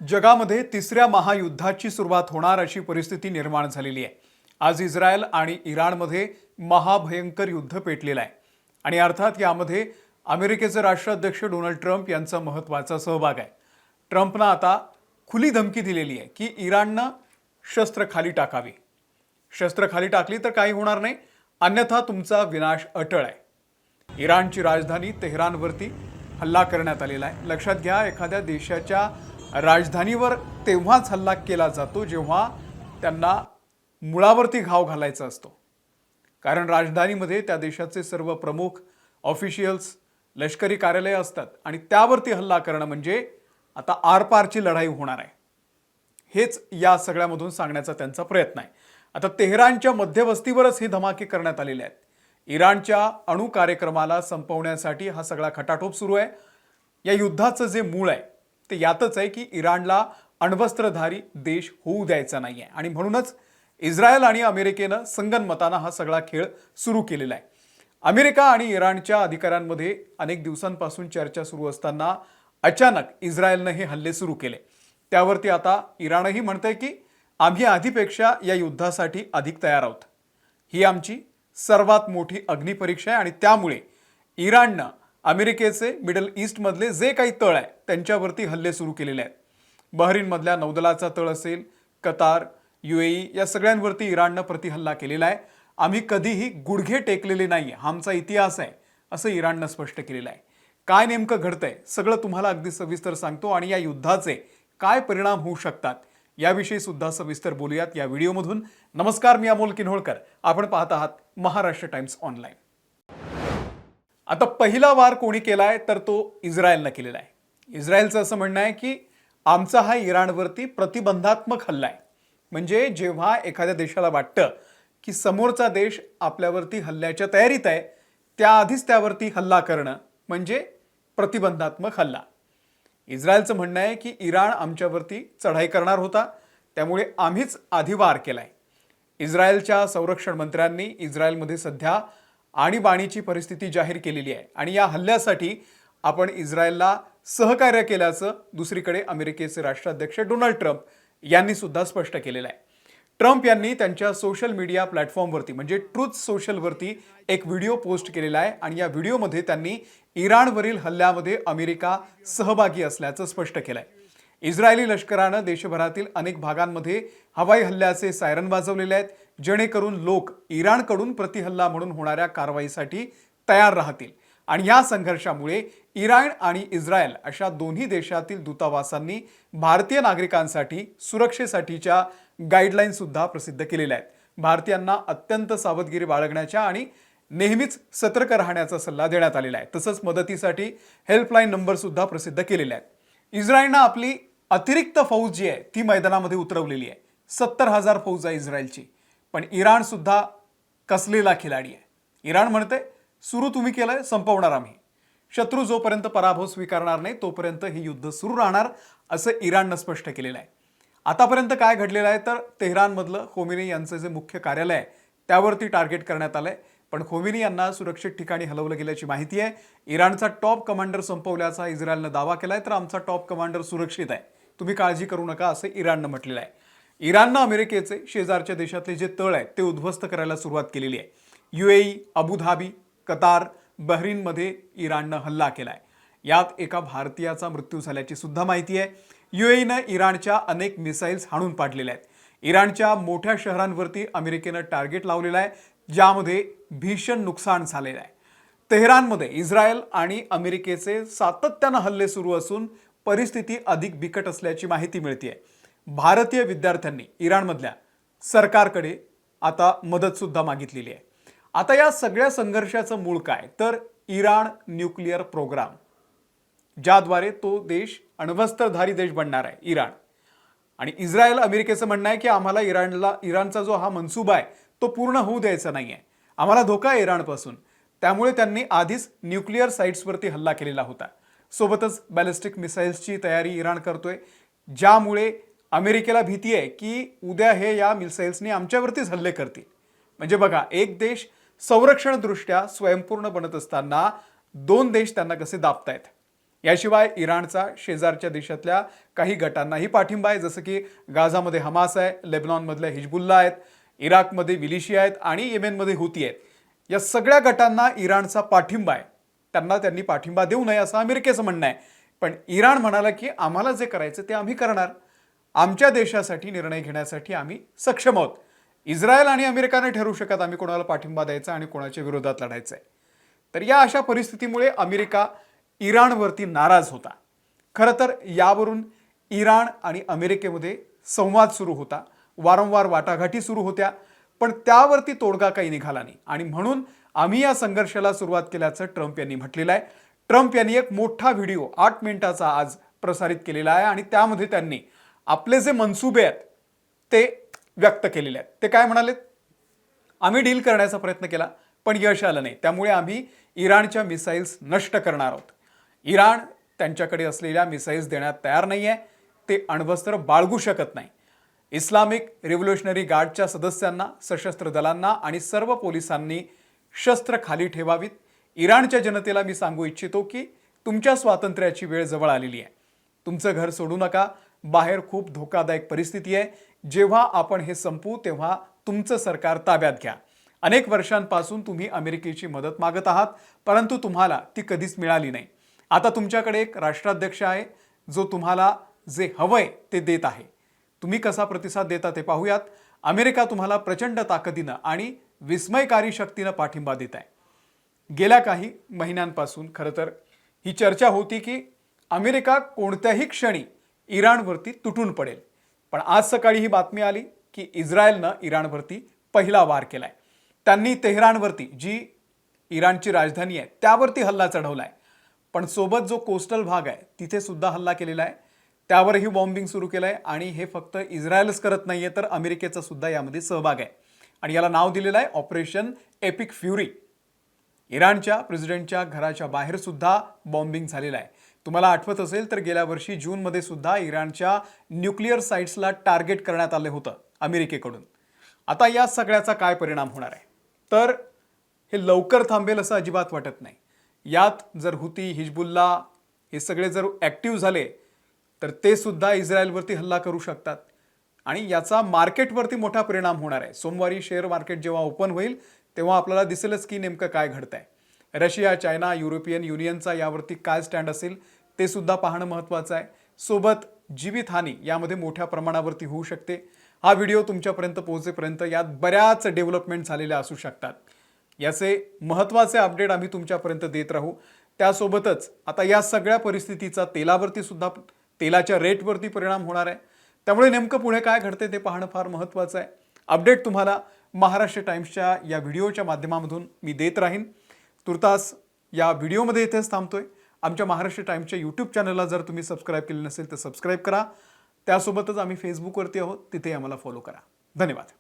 जगामध्ये तिसऱ्या महायुद्धाची सुरुवात होणार अशी परिस्थिती निर्माण झालेली आहे। आज इस्रायल आणि इराणमध्ये महाभयंकर युद्ध पेटलेलं आहे आणि अर्थात यामध्ये अमेरिकेचे राष्ट्राध्यक्ष डोनाल्ड ट्रम्प यांचा महत्त्वाचा सहभाग आहे। ट्रम्पनं आता खुली धमकी दिलेली आहे की इराणनं शस्त्र खाली टाकावी। शस्त्र खाली टाकली तर काही होणार नाही, अन्यथा तुमचा विनाश अटळ आहे। इराणची राजधानी तेहरानवरती हल्ला करण्यात आलेला आहे। लक्षात घ्या, एखाद्या देशाच्या राजधानीवर तेव्हाच हल्ला केला जातो जेव्हा त्यांना मुळावरती घाव घालायचा असतो, कारण राजधानीमध्ये त्या देशाचे सर्व प्रमुख ऑफिशियल्स, लष्करी कार्यालय असतात आणि त्यावरती हल्ला करणं म्हणजे आता आरपारची लढाई होणार आहे। हेच या सगळ्यामधून सांगण्याचा त्यांचा प्रयत्न आहे। आता तेहरानच्या मध्यवस्तीवरच ही धमाके करण्यात आलेले आहेत। इराणच्या अणु कार्यक्रमाला संपवण्यासाठी हा सगळा खटाटोप सुरू आहे। या युद्धाचं जे मूळ आहे ते यातच आहे की इराणला अण्वस्त्रधारी देश होऊ द्यायचा नाही आहे आणि म्हणूनच इस्रायल आणि अमेरिकेनं संगनमतानं हा सगळा खेळ सुरू केलेला आहे। अमेरिका आणि इराणच्या अधिकाऱ्यांमध्ये अनेक दिवसांपासून चर्चा सुरू असताना अचानक इस्रायलने हे हल्ले सुरू केले। त्यावरती आता इराणही म्हणतंय की आम्ही आधीपेक्षा या युद्धासाठी अधिक तयार आहोत। ही आमची सर्वात मोठी अग्निपरीक्षा आहे आणि त्यामुळे इराणनं अमेरिकेचे मिडल ईस्टमधले जे काही तळ आहे त्यांच्यावरती हल्ले सुरू केलेले आहेत। बहरीनमधल्या नौदलाचा तळ असेल, कतार, UAE या सगळ्यांवरती इराणनं प्रतिहल्ला केलेला आहे। आम्ही कधीही गुडघे टेकलेले नाही, हा आमचा इतिहास आहे, असं इराणनं स्पष्ट केलेलं आहे। काय नेमकं घडतंय सगळं तुम्हाला अगदी सविस्तर सांगतो आणि या युद्धाचे काय परिणाम होऊ शकतात याविषयी सुद्धा सविस्तर बोलूयात या व्हिडिओमधून। नमस्कार, मी अमोल किन्होळकर, आपण पाहत आहात महाराष्ट्र टाइम्स ऑनलाईन। आता पहिला वार कोणी केलाय तर तो इस्रायलने केलेला आहे। इस्रायलचं असं म्हणणं आहे की आमचा हा इराणवरती प्रतिबंधात्मक हल्ला आहे। म्हणजे जेव्हा एखाद्या देशाला वाटतं की समोरचा देश आपल्यावरती हल्ल्याच्या तयारीत आहे, त्याआधीच त्यावरती हल्ला करणं म्हणजे प्रतिबंधात्मक हल्ला। इस्रायलचं म्हणणं आहे की इराण आमच्यावरती चढाई करणार होता, त्यामुळे आम्हीच आधी वार केलाय। इस्रायलच्या संरक्षण मंत्र्यांनी इस्रायलमध्ये सध्या आणीबाणीची परिस्थिती जाहीर केलेली आहे आणि या हल्ल्यासाठी आपण इस्रायलला सहकार्य केल्याचं दुसरीकडे अमेरिकेचे राष्ट्राध्यक्ष डोनाल्ड ट्रम्प यांनी सुद्धा स्पष्ट केलेलं आहे। ट्रम्प यांनी त्यांच्या सोशल मीडिया प्लॅटफॉर्मवरती म्हणजे ट्रूथ सोशलवरती एक व्हिडिओ पोस्ट केलेला आहे आणि या व्हिडिओमध्ये त्यांनी इराणवरील हल्ल्यामध्ये अमेरिका सहभागी असल्याचं स्पष्ट केलं आहे। इस्रायली लष्करानं देशभरातील अनेक भागांमध्ये हवाई हल्ल्याचे सायरन वाजवलेले आहेत, जेणेकरून लोक इराणकडून प्रतिहल्ला म्हणून होणाऱ्या कारवाईसाठी तयार राहतील आणि या संघर्षामुळे इराण आणि इस्रायल अशा दोन्ही देशातील दूतावासांनी भारतीय नागरिकांसाठी सुरक्षेसाठीच्या गाईडलाईन सुद्धा प्रसिद्ध केलेल्या आहेत। भारतीयांना अत्यंत सावधगिरी बाळगण्याच्या आणि नेहमीच सतर्क राहण्याचा सल्ला देण्यात आलेला आहे। तसंच मदतीसाठी हेल्पलाईन नंबर सुद्धा प्रसिद्ध केलेले आहेत। इस्रायलनं आपली अतिरिक्त फौज जी आहे ती मैदानामध्ये उतरवलेली आहे। 70,000 फौज आहे इस्रायलची, पण इराण सुद्धा कसलेला खिलाडी आहे। इराण म्हणते सुरू तुम्ही केलंय, संपवणार आम्ही। शत्रू जोपर्यंत पराभव स्वीकारणार नाही तोपर्यंत हे युद्ध सुरू राहणार, असं इराणनं स्पष्ट केलेलं आहे। आतापर्यंत काय घडलेलं आहे तर तेहरानमधलं खोमेनी यांचं जे मुख्य कार्यालय आहे त्यावरती टार्गेट करण्यात आलंय, पण खोमेनी यांना सुरक्षित ठिकाणी हलवलं गेल्याची माहिती आहे। इराणचा टॉप कमांडर संपवल्याचा इस्रायलनं दावा केलाय, तर आमचा टॉप कमांडर सुरक्षित आहे, तुम्ही काळजी करू नका, असं इराणनं म्हटलेलं आहे। इराणनं अमेरिकेचे शेजारच्या देशातले जे तळ आहेत ते उद्ध्वस्त करायला सुरुवात केलेली आहे। UAE, अबुधाबी, कतार, बहरीनमध्ये इराणनं हल्ला केलाय। यात एका भारतीयाचा मृत्यू झाल्याची सुद्धा माहिती आहे। UAEनं इराणच्या अनेक मिसाईल्स हाणून पाडलेल्या आहेत। इराणच्या मोठ्या शहरांवरती अमेरिकेनं टार्गेट लावलेला आहे, ज्यामध्ये भीषण नुकसान झालेलं आहे। तेहरानमध्ये इस्रायल आणि अमेरिकेचे सातत्यानं हल्ले सुरू असून परिस्थिती अधिक बिकट असल्याची माहिती मिळते। भारतीय विद्यार्थ्यांनी इराणमधल्या सरकारकडे आता मदत सुद्धा मागितलेली आहे। आता या सगळ्या संघर्षाचं मूळ काय तर इराण न्यूक्लिअर प्रोग्राम, ज्याद्वारे तो देश अण्वस्त्रधारी देश बनणार आहे इराण। आणि इस्रायल अमेरिकेचं म्हणणं आहे की आम्हाला इराणचा जो हा मनसूबा आहे तो पूर्ण होऊ द्यायचा नाही आहे, आम्हाला धोका आहे इराणपासून। त्यामुळे त्यांनी आधीच न्यूक्लिअर साइट्सवरती हल्ला केलेला होता। सोबतच बॅलिस्टिक मिसाईल्सची तयारी इराण करतोय, ज्यामुळे अमेरिकेला भीती आहे की उद्या हे या मिसाईल्सनी आमच्यावरतीच हल्ले करतील। म्हणजे बघा, एक देश संरक्षणदृष्ट्या स्वयंपूर्ण बनत असताना दोन देश त्यांना कसे दाबतायत। याशिवाय इराणचा शेजारच्या देशातल्या काही गटांनाही पाठिंबा आहे, जसं की गाझामध्ये हमास आहे, लेबनॉनमधल्या हिजबुल्ला आहेत, इराकमध्ये मिलिशिया आहेत आणि येमेनमध्ये हुती आहेत. या सगळ्या गटांना इराणचा पाठिंबा आहे. त्यांनी पाठिंबा देऊ नये असं अमेरिकेचं म्हणणं आहे. पण इराण म्हणाला की आम्हाला जे करायचं ते आम्ही करणार. आमच्या देशासाठी निर्णय घेण्यासाठी आम्ही सक्षम आहोत. इस्रायल आणि अमेरिकाने ठरवू शकत आम्ही कोणाला पाठिंबा द्यायचा आणि कोणाच्या विरोधात लढायचं आहे. तर या अशा परिस्थितीमुळे अमेरिका इराणवरती नाराज होता. खरं तर यावरून इराण आणि अमेरिकेमध्ये संवाद सुरू होता, वारंवार वाटाघाटी सुरू होत्या, पण त्यावरती तोडगा काही निघाला नाही आणि म्हणून आम्ही या संघर्षाला सुरुवात केल्याचं ट्रम्प यांनी म्हटलेलं आहे. ट्रम्प यांनी एक मोठा व्हिडिओ 8 मिनिटाचा आज प्रसारित केलेला आहे आणि त्यामध्ये त्यांनी आपले जे मनसुबे आहेत ते व्यक्त केलेले आहेत. ते काय म्हणाले? आम्ही डील करण्याचा प्रयत्न केला पण यश आलं नाही, त्यामुळे आम्ही इराणच्या मिसाईल्स नष्ट करणार आहोत. इराण त्यांच्याकडे असलेल्या मिसाईल्स देण्यात तयार नाही आहे. ते अण्वस्त्र बाळगू शकत नाही. इस्लामिक रिव्होल्युशनरी गार्डच्या सदस्यांना, सशस्त्र दलांना आणि सर्व पोलिसांनी शस्त्र खाली ठेवावीत. इराणच्या जनतेला मी सांगू इच्छितो की तुमच्या स्वातंत्र्याची वेळ जवळ आलेली आहे. तुमचं घर सोडू नका. बाहेर खूप धोकादायक परिस्थिती आहे. जेव्हा आपण हे संपवू तेव्हा तुमचं सरकार ताब्यात घ्या. अनेक वर्षांपासून तुम्ही अमेरिकेची मदत मागत आहात, परंतु तुम्हाला ती कधीच मिळाली नाही. आता तुमच्याकडे एक राष्ट्राध्यक्ष आहे जो तुम्हाला जे हवंय ते देत आहे. तुम्ही कसा प्रतिसाद देता ते पाहूयात. अमेरिका तुम्हाला प्रचंड ताकदीनं आणि विस्मयकारी शक्तीनं पाठिंबा देत आहे. गेल्या काही महिन्यांपासून खरं तर ही चर्चा होती की अमेरिका कोणत्याही क्षणी इराणवरती तुटून पडेल. पण आज सकाळी ही बातमी आली की इस्रायलनं इराणवरती पहिला वार केलाय. त्यांनी तेहरानवरती, जी इराणची राजधानी आहे, त्यावरती हल्ला चढवलाय. पण सोबत जो कोस्टल भाग आहे तिथे सुद्धा हल्ला केलेला आहे. त्यावरही बॉम्बिंग सुरू केलंय आणि हे फक्त इस्रायलच करत नाहीये तर अमेरिकेचा सुद्धा यामध्ये सहभाग आहे आणि याला नाव दिलेलं आहे ऑपरेशन एपिक फ्युरी. इराणच्या प्रेसिडेंटच्या घराच्या बाहेर सुद्धा बॉम्बिंग झालेलं आहे. तुम्हाला आठवत असेल तर गेल्या वर्षी जूनमध्ये सुद्धा इराणच्या न्यूक्लिअर साइट्सला टार्गेट करण्यात आलं होतं अमेरिकेकडून. आता या सगळ्याचा काय परिणाम होणार आहे? तर हे लवकर थांबेल असं अजिबात वाटत नाही. यात जर हुती, हिजबुल्ला हे सगळे जर ॲक्टिव्ह झाले तर ते सुद्धा इस्रायलवरती हल्ला करू शकतात आणि याचा मार्केटवरती मोठा परिणाम होणार आहे. सोमवारी शेअर मार्केट जेव्हा ओपन होईल तेव्हा आपल्याला दिसेलच की नेमकं काय घडतंय. रशिया, चायना, युरोपियन युनियनचा यावरती काय स्टँड असेल ते सुद्धा पाहणं महत्त्वाचं आहे. सोबत जीवितहानी यामध्ये मोठ्या प्रमाणावरती होऊ शकते. हा व्हिडिओ तुमच्यापर्यंत पोहोचेपर्यंत यात बऱ्याच डेव्हलपमेंट झालेल्या असू शकतात. याचे महत्त्वाचे अपडेट आम्ही तुमच्यापर्यंत देत राहू. त्यासोबतच आता या सगळ्या परिस्थितीचा तेलावरती सुद्धा, तेलाच्या रेटवरती परिणाम होणार आहे. त्यामुळे नेमकं पुढे काय घडते ते पाहणं फार महत्त्वाचं आहे. अपडेट तुम्हाला महाराष्ट्र टाइम्सच्या या व्हिडिओच्या माध्यमामधून मी देत राहीन. तुर्तास या व्हिडिओमध्ये इथेच थांबतोय. आमच्या महाराष्ट्र टाइम्सच्या यूट्यूब चॅनलला जर तुम्ही सबस्क्राईब केले नसेल तर सबस्क्राईब करा. त्यासोबतच आम्ही फेसबुकवरती आहोत, तिथे आम्हाला फॉलो करा. धन्यवाद.